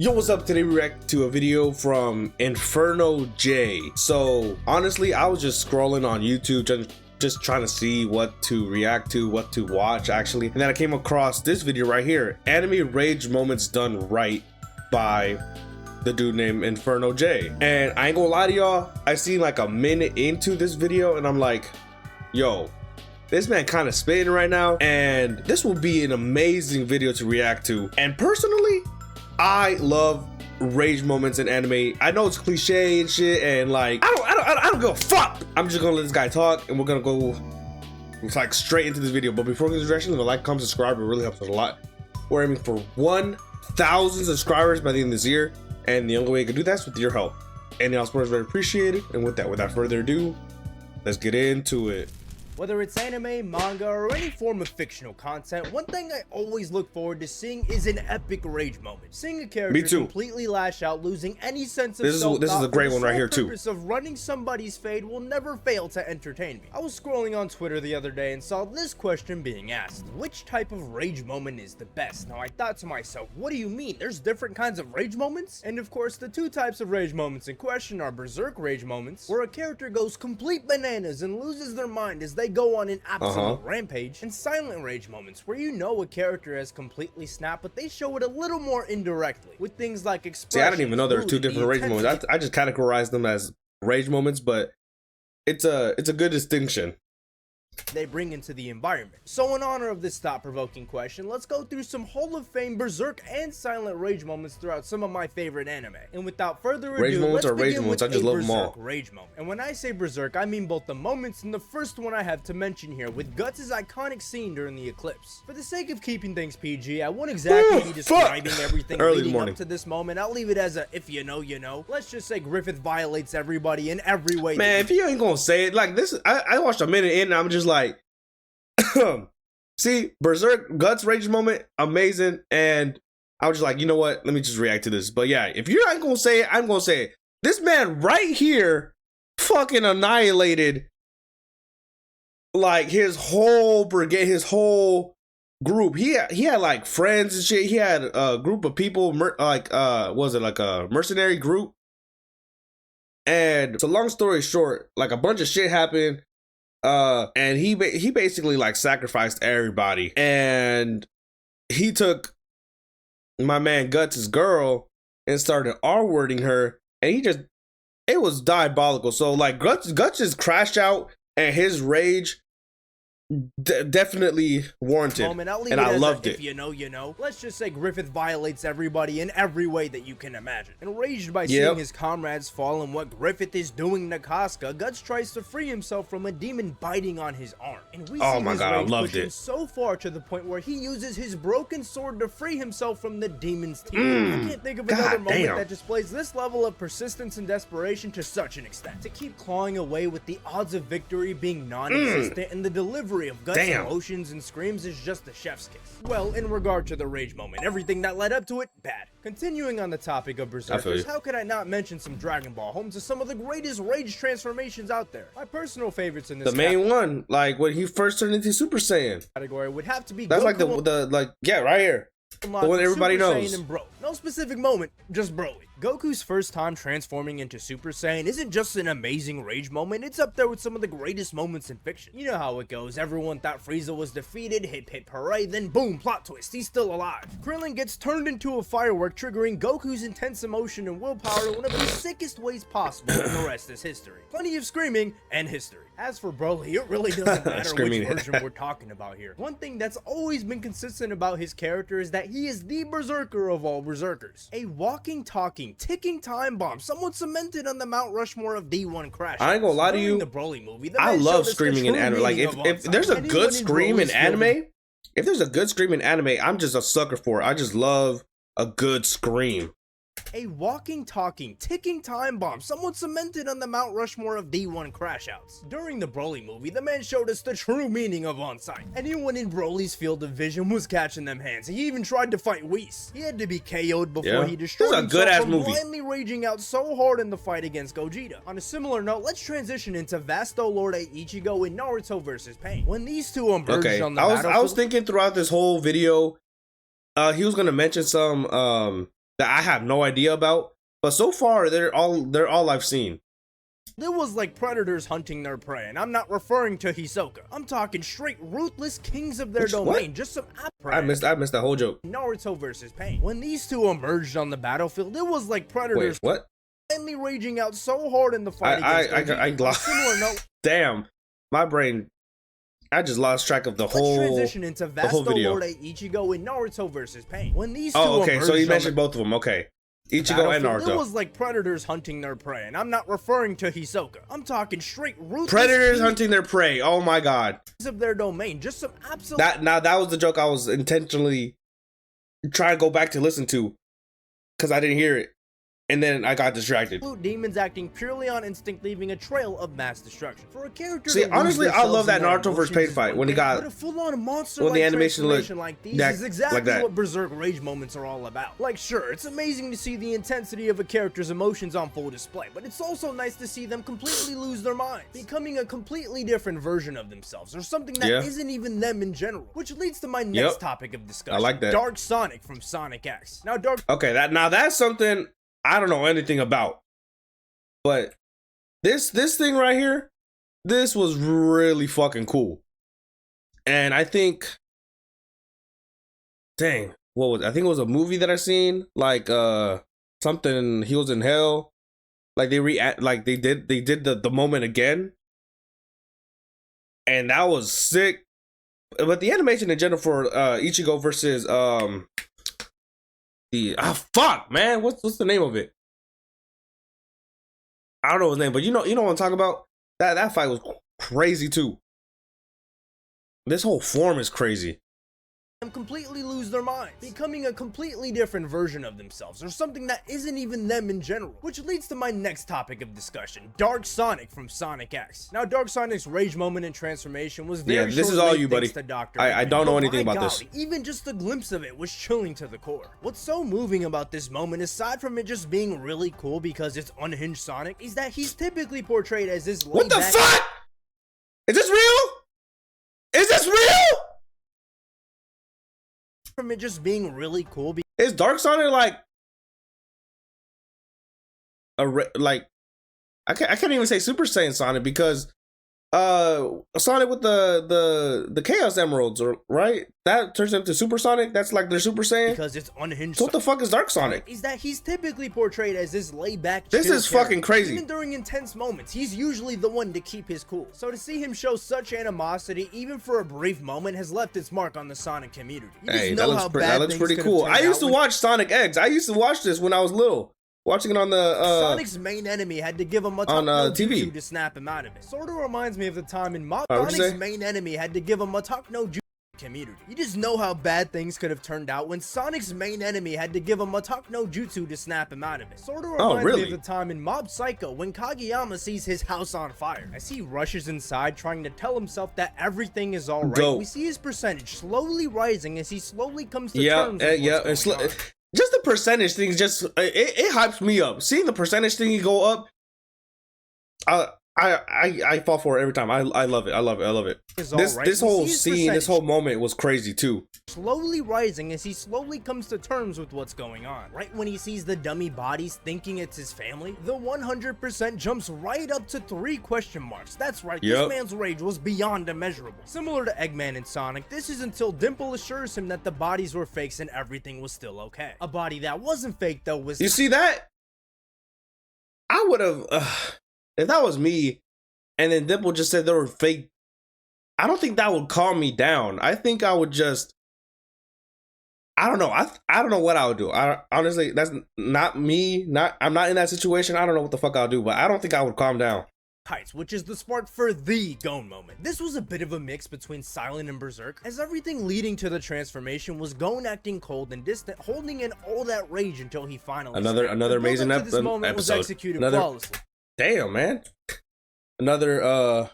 Yo, what's up? Today we react to a video from Inferno J. So honestly, I was just scrolling on YouTube just trying to see what to react to, what to watch actually. And then I came across this video right here, Anime Rage Moments Done Right by the dude named Inferno J. And I ain't gonna lie to y'all, I seen like a minute into this video and I'm like, yo, this man kind of spitting right now, and this will be an amazing video to react to. And personally, I love rage moments in anime. I know it's cliche and shit, and like I don't give a fuck. I'm just gonna let this guy talk, and we're gonna go like straight into this video. But before we get into the direction, the like, comment, subscribe, it really helps us a lot. We're aiming for 1,000 subscribers by the end of this year, and the only way you can do that is with your help. And the support is very appreciated. And with that, without further ado, let's get into it. Whether it's anime, manga, or any form of fictional content, one thing I always look forward to seeing is an epic rage moment. Seeing a character completely lash out, losing any sense of self-doubt. This is a great one right here too. The purpose of running somebody's fade will never fail to entertain me. I was scrolling on Twitter the other day and saw this question being asked: which type of rage moment is the best? Now I thought to myself, what do you mean? There's different kinds of rage moments? And of course, the two types of rage moments in question are berserk rage moments, where a character goes complete bananas and loses their mind as they go on an absolute rampage, and silent rage moments, where you know a character has completely snapped, but they show it a little more indirectly with things like expressions. See, I didn't even know there were two different rage moments. I just categorized them as rage moments, but it's a good distinction they bring into the environment. So in honor of this thought-provoking question, let's go through some Hall of Fame berserk and silent rage moments throughout some of my favorite anime. And without further ado, rage moments are rage moments. I just love them all. Rage moment. And when I say berserk, I mean both the moments and the first one I have to mention here, with Guts' iconic scene during the eclipse. For the sake of keeping things PG, I won't exactly be describing everything leading up to this moment. I'll leave it as a if you know, you know. Let's just say Griffith violates everybody in every way. Man, if you ain't gonna say it like this, I watched a minute in and I'm just like, see, berserk Guts rage moment, amazing. And I was just like, you know what, let me just react to this. But yeah, if you ain't gonna say it, I'm gonna say it. This man right here fucking annihilated like his whole brigade, his whole group. He had like friends and shit. He had a group of people, was it like a mercenary group? And so long story short, like a bunch of shit happened. And he basically like sacrificed everybody, and he took my man Guts' girl and started R-wording her, and it was diabolical. So like Guts just crashed out, and his rage definitely warranted, and I loved it. If you know, you know. Let's just say Griffith violates everybody in every way that you can imagine. Enraged by seeing his comrades fall and what Griffith is doing to Casca, Guts tries to free himself from a demon biting on his arm. And we see his rage pushing so far to the point where he uses his broken sword to free himself from the demon's teeth. I can't think of another moment that displays this level of persistence and desperation to such an extent. To keep clawing away with the odds of victory being non-existent, and the delivery of Guts' emotions and screams is just the chef's kiss. Well, in regard to the rage moment, everything that led up to it, bad. Continuing on the topic of berserkers, how could I not mention some Dragon Ball, home to some of the greatest rage transformations out there? My personal favorites in this main one, like when he first turned into Super Saiyan category, would have to be that's Goku, like right here, the one everybody knows. And bro. No specific moment, just Broly. Goku's first time transforming into Super Saiyan isn't just an amazing rage moment, it's up there with some of the greatest moments in fiction. You know how it goes, everyone thought Frieza was defeated, hip hip hooray, then boom, plot twist, he's still alive. Krillin gets turned into a firework, triggering Goku's intense emotion and willpower in one of the sickest ways possible, and the rest is history. Plenty of screaming and history. As for Broly, it really doesn't matter which version we're talking about here. One thing that's always been consistent about his character is that he is the berserker of all berserkers. A walking, talking, ticking time bomb, someone cemented on the Mount Rushmore of D1 crash. I ain't gonna lie to you, the Broly movie, I love screaming in anime. Like if there's a good scream in anime, I'm just a sucker for it. I just love a good scream. A walking, talking, ticking time bomb, someone cemented on the Mount Rushmore of D1 crash-outs. During the Broly movie, the man showed us the true meaning of on-site. Anyone in Broly's field of vision was catching them hands. He even tried to fight Whis. He had to be KO'd before he destroyed himself from blindly raging out so hard in the fight against Gogeta. On a similar note, let's transition into Vasto Lord Ichigo in Naruto vs. Pain. When these two emerged on the battlefield, I was thinking throughout this whole video, he was gonna mention some that I have no idea about. But so far, they're all I've seen. It was like predators hunting their prey, and I'm not referring to Hisoka. I'm talking straight ruthless kings of their domain, just some I missed that whole joke. Naruto versus Pain. When these two emerged on the battlefield, it was like predators finally raging out so hard in the fight against I lost. Similar note. Damn, my brain. I just lost track of Let's transition into Vasto Lord Ichigo in Naruto versus Pain. When these two okay, so you mentioned both of them. Okay. Ichigo and Naruto. It was like predators hunting their prey, and I'm not referring to Hisoka. I'm talking straight ruthless predators hunting their prey. Oh my god. Of their domain, just some absolute. That was the joke I was intentionally trying to go back to listen to, because I didn't hear it, and then I got distracted. Demons acting purely on instinct, leaving a trail of mass destruction. For a character, see, honestly, I love that Naruto vs. Pain fight when he got a full-on monster when the animation looked like these is exactly what Berserk rage moments are all about. Like, sure, it's amazing to see the intensity of a character's emotions on full display, but it's also nice to see them completely lose their minds, becoming a completely different version of themselves, or something that isn't even them in general. Which leads to my next topic of discussion. I like that. Dark Sonic from Sonic X. Now, that's something I don't know anything about, but this thing right here, this was really fucking cool. And I think, dang, I think it was a movie that I seen, like something Heels in Hell, like they did the moment again, and that was sick. But the animation in general for Ichigo versus fuck, man, what's the name of it? I don't know his name, but you know what I'm talking about. That fight was crazy too. This whole form is crazy. Completely lose their minds, becoming a completely different version of themselves, or something that isn't even them in general. Which leads to my next topic of discussion, Dark Sonic from Sonic X. Now, Dark Sonic's rage moment and transformation was very this is all you, buddy. I don't know anything about this. Even just a glimpse of it was chilling to the core. What's so moving about this moment, aside from it just being really cool because it's unhinged Sonic, is that he's typically portrayed as this laid-back. What the fuck? Is this real? Is this real? From it just being really cool. Is Dark Sonic like I can't even say Super Saiyan Sonic, because Sonic with the Chaos Emeralds, right? That turns into Super Sonic. That's like their Super Saiyan. Because it's unhinged. So what the fuck is Dark Sonic? Is that he's typically portrayed as this laid-back. This is fucking crazy. Even during intense moments, he's usually the one to keep his cool. So to see him show such animosity, even for a brief moment, has left its mark on the Sonic community. Hey, that looks pretty cool. I used to watch Sonic X. I used to watch this when I was little. Watching it on the Sonic's main enemy had to give him a on TV to snap him out of it. Sort of reminds me of the time in Sonic's main enemy had to give him a talk no jutsu community. You just know how bad things could have turned out when Sonic's main enemy had to give him a talk no jutsu to snap him out of it. Sort of reminds me of the time in Mob Psycho when Kageyama sees his house on fire. As he rushes inside trying to tell himself that everything is alright, we see his percentage slowly rising as he slowly comes to terms with what's going on. Just the percentage thing, just it hypes me up. Seeing the percentage thing go up, I fall for it every time. I love it. I love it. This whole scene, this whole moment was crazy too. Slowly rising as he slowly comes to terms with what's going on. Right when he sees the dummy bodies thinking it's his family, the 100% jumps right up to 3 question marks. That's right, this man's rage was beyond immeasurable. Similar to Eggman and Sonic, this is until Dimple assures him that the bodies were fakes and everything was still okay. A body that wasn't fake though was— You see that? I would have, if that was me, and then Dimple just said they were fake, I don't think that would calm me down. I think I would just, I don't know. I don't know what I would do. Honestly, that's not me. I'm not in that situation. I don't know what the fuck I'll do, but I don't think I would calm down. Heights, which is the spark for the Gon moment. This was a bit of a mix between Silent and Berserk, as everything leading to the transformation was Gon acting cold and distant, holding in all that rage until he finally another amazing episode was executed flawlessly. Damn, man. Another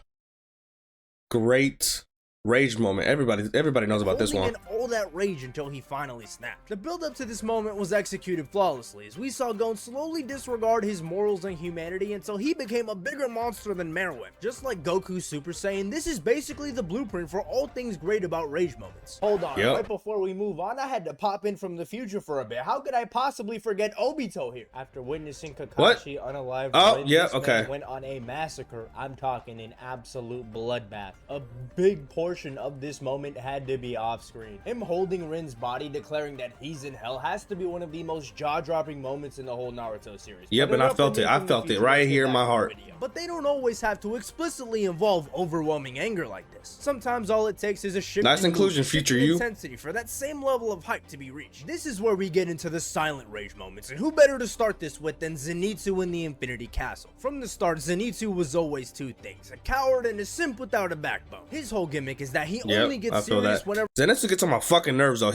great rage moment. Everybody knows about this one. Holding in all that rage until he finally snapped. The build up to this moment was executed flawlessly, as we saw Gon slowly disregard his morals and humanity until he became a bigger monster than Meruem. Just like Goku's Super Saiyan, this is basically the blueprint for all things great about rage moments. Hold on, right before we move on, I had to pop in from the future for a bit. How could I possibly forget Obito here? After witnessing Kakashi unalived, went on a massacre. I'm talking an absolute bloodbath. A big portion of this moment had to be off screen. Him holding Rin's body, declaring that he's in hell, has to be one of the most jaw-dropping moments in the whole Naruto series. Yep, and I felt it right here in my heart. But they don't always have to explicitly involve overwhelming anger like this. Sometimes all it takes is a shift nice inclusion, future you, intensity for that same level of hype to be reached. This is where we get into the silent rage moments, and who better to start this with than Zenitsu in the Infinity Castle. From the start, Zenitsu was always two things: a coward and a simp without a backbone. His whole gimmick is that he only gets serious whenever Zenitsu gets on my fucking nerves though.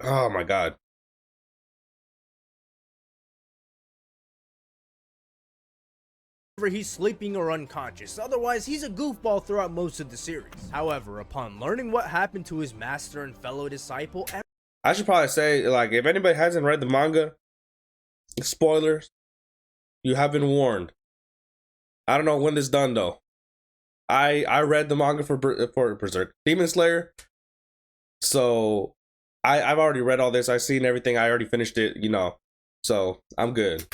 Oh my god. he's sleeping or unconscious. Otherwise, he's a goofball throughout most of the series. However, upon learning what happened to his master and fellow disciple, I should probably say, like, if anybody hasn't read the manga, spoilers, you have been warned. I don't know when this is done though. I read the manga for Berserk Demon Slayer, so I've already read all this. I've seen everything. I already finished it, you know, so I'm good.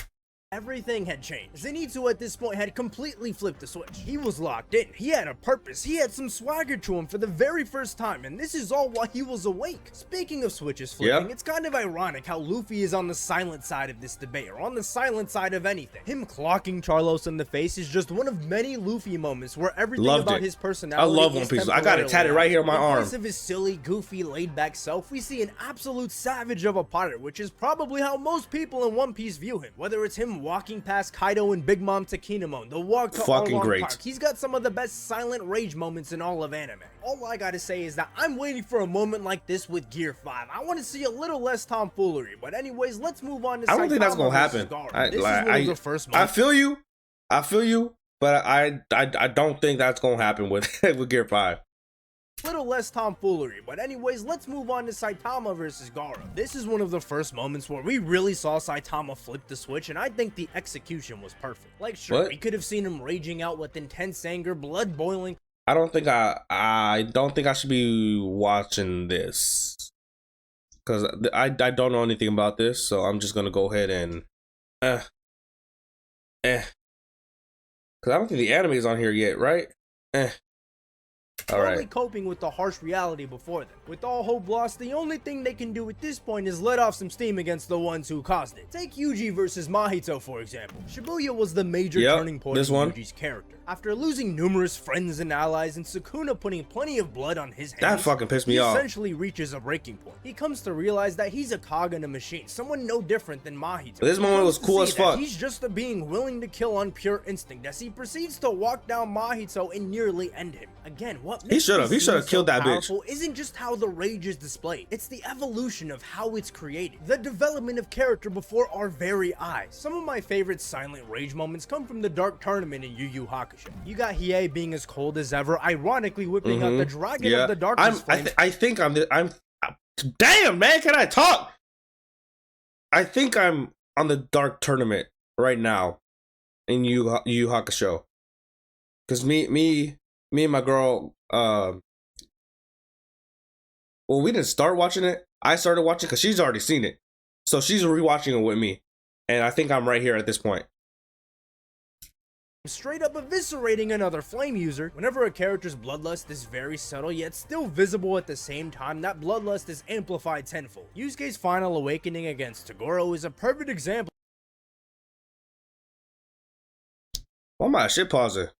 Everything had changed. Zenitsu at this point had completely flipped the switch. He was locked in. He had a purpose. He had some swagger to him for the very first time, and this is all while he was awake. Speaking of switches flipping, it's kind of ironic how Luffy is on the silent side of this debate, or on the silent side of anything. Him clocking Charlos in the face is just one of many Luffy moments where everything about his personality I love One Piece. I got it tatted right here on my arm. In place of his silly, goofy, laid-back self, we see an absolute savage of a pirate, which is probably how most people in One Piece view him. Whether it's him walking past Kaido and Big Mom to Kinemon, the walk to Arlong Park, he's got some of the best silent rage moments in all of anime. All I gotta say is that I'm waiting for a moment like this with Gear 5. I want to see a little less tomfoolery, but anyways, let's move on to I don't think that's gonna happen. I feel you, but I don't think that's gonna happen with with Gear 5. Little less tomfoolery, but anyways, let's move on to Saitama versus Gaara. This is one of the first moments where we really saw Saitama flip the switch, and I think the execution was perfect. Like, sure, we could have seen him raging out with intense anger, blood boiling. I don't think I should be watching this, because I don't know anything about this, so I'm just gonna go ahead and because I don't think the anime is on here yet, right? Slowly coping with the harsh reality before them. With all hope lost, the only thing they can do at this point is let off some steam against the ones who caused it. Take Yuji versus Mahito, for example. Shibuya was the major turning point of Yuji's character. After losing numerous friends and allies and Sukuna putting plenty of blood on his hands, that fucking pissed me off. He essentially reaches a breaking point. He comes to realize that he's a cog in a machine, someone no different than Mahito. This moment was cool as fuck. He's just a being willing to kill on pure instinct as he proceeds to walk down Mahito and nearly end him. Again, what makes he should have killed that bitch. Isn't just how the rage is displayed, it's the evolution of how it's created, the development of character before our very eyes. Some of my favorite silent rage moments come from the Dark Tournament in Yu Yu Hakusho. You got Hiei being as cold as ever, ironically whipping out the dragon of the darkness flame. I think I'm damn, man, can I talk? I think I'm on the Dark Tournament right now in Yu Yu Hakusho, because me and my girl, well, we didn't start watching it. I started watching because she's already seen it, so she's rewatching it with me, and I think I'm right here at this point. Straight up eviscerating another flame user. Whenever a character's bloodlust is very subtle yet still visible at the same time, that bloodlust is amplified tenfold. Yusuke's final awakening against Toguro is a perfect example Oh my shit, pause it.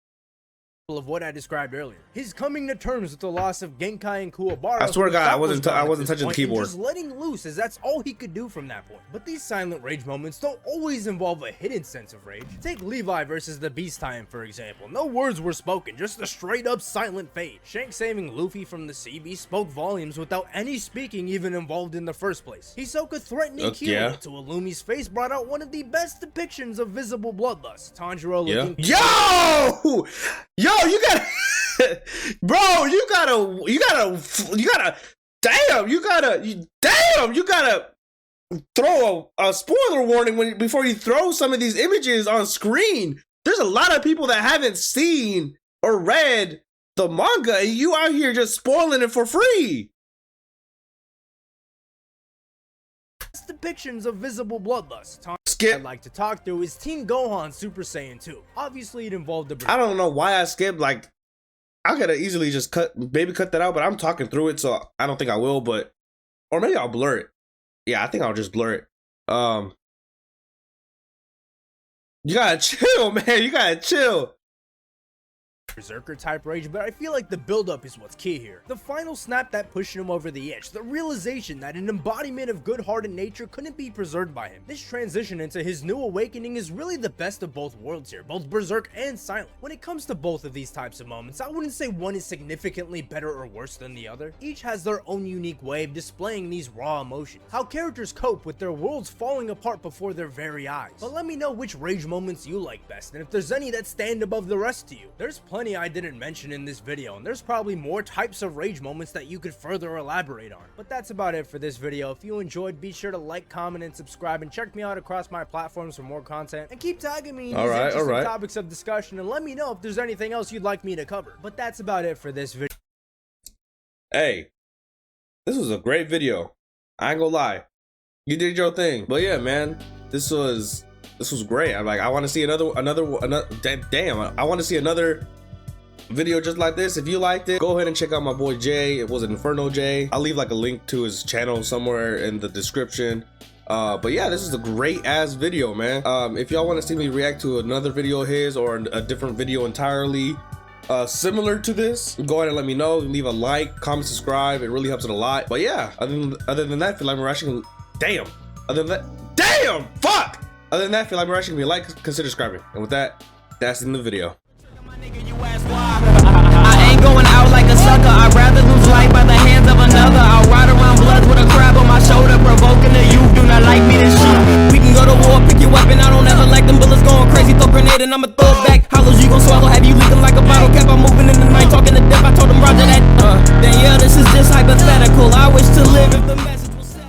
Of what I described earlier. His coming to terms with the loss of Genkai and Kuwabara. I swear to God, I wasn't touching the keyboard. Just letting loose, as that's all he could do from that point. But these silent rage moments don't always involve a hidden sense of rage. Take Levi versus the Beast Titan, for example. No words were spoken, just a straight up silent fade. Shanks saving Luffy from the sea beast spoke volumes without any speaking even involved in the first place. Hisoka threatening Killua to Illumi's face brought out one of the best depictions of visible bloodlust. Tanjiro looking... Yo, you got Bro, you gotta, damn, you gotta throw a spoiler warning before you throw some of these images on screen. There's a lot of people that haven't seen or read the manga, and you out here just spoiling it for free. Depictions of visible bloodlust. Skip. I'd like to talk through is Teen Gohan Super Saiyan 2. Obviously, it involved a. I don't know why I skipped. Like, I could have easily just cut that out, but I'm talking through it, so I don't think I will. But, or maybe I'll blur it. Yeah, I think I'll just blur it. You gotta chill, man. You gotta chill. Berserker type rage, but I feel like the buildup is what's key here. The final snap that pushed him over the edge, the realization that an embodiment of good-hearted nature couldn't be preserved by him. This transition into his new awakening is really the best of both worlds here, both Berserk and Silent. When it comes to both of these types of moments, I wouldn't say one is significantly better or worse than the other. Each has their own unique way of displaying these raw emotions, how characters cope with their worlds falling apart before their very eyes. But let me know which rage moments you like best, and if there's any that stand above the rest to you. There's plenty I didn't mention in this video, and there's probably more types of rage moments that you could further elaborate on. But that's about it for this video. If you enjoyed, be sure to like, comment, and subscribe, and check me out across my platforms for more content, and keep tagging me in these interesting topics of discussion, and let me know if there's anything else you'd like me to cover. But that's about it for this video. Hey, this was a great video. I ain't gonna lie, you did your thing. But yeah, man, this was great. I'm like, I want to see another damn, I want to see another video just like this. If you liked it, go ahead and check out my boy Jay. It was Inferno Jay. I'll leave like a link to his channel somewhere in the description. But yeah, this is a great ass video, man. If y'all want to see me react to another video of his or a different video entirely similar to this, go ahead and let me know. Leave a like, comment, subscribe. It really helps it a lot. But yeah, other than that, feel like we're actually fuck. Other than that, feel like we're actually gonna be like, consider subscribing. And with that, that's in the video. I ain't going out like a sucker. I'd rather lose life by the hands of another. I'll ride around bloods with a crab on my shoulder, provoking the youth. Do not like me, then shoot. We can go to war, pick your weapon. I don't ever like them bullets going crazy. Throw grenade and I'ma throw it back. Hollows you gon' swallow, have you leaking like a bottle cap? I'm moving in the night, talking to death. I told them Roger that. Then yeah, this is just hypothetical. I wish to live if the message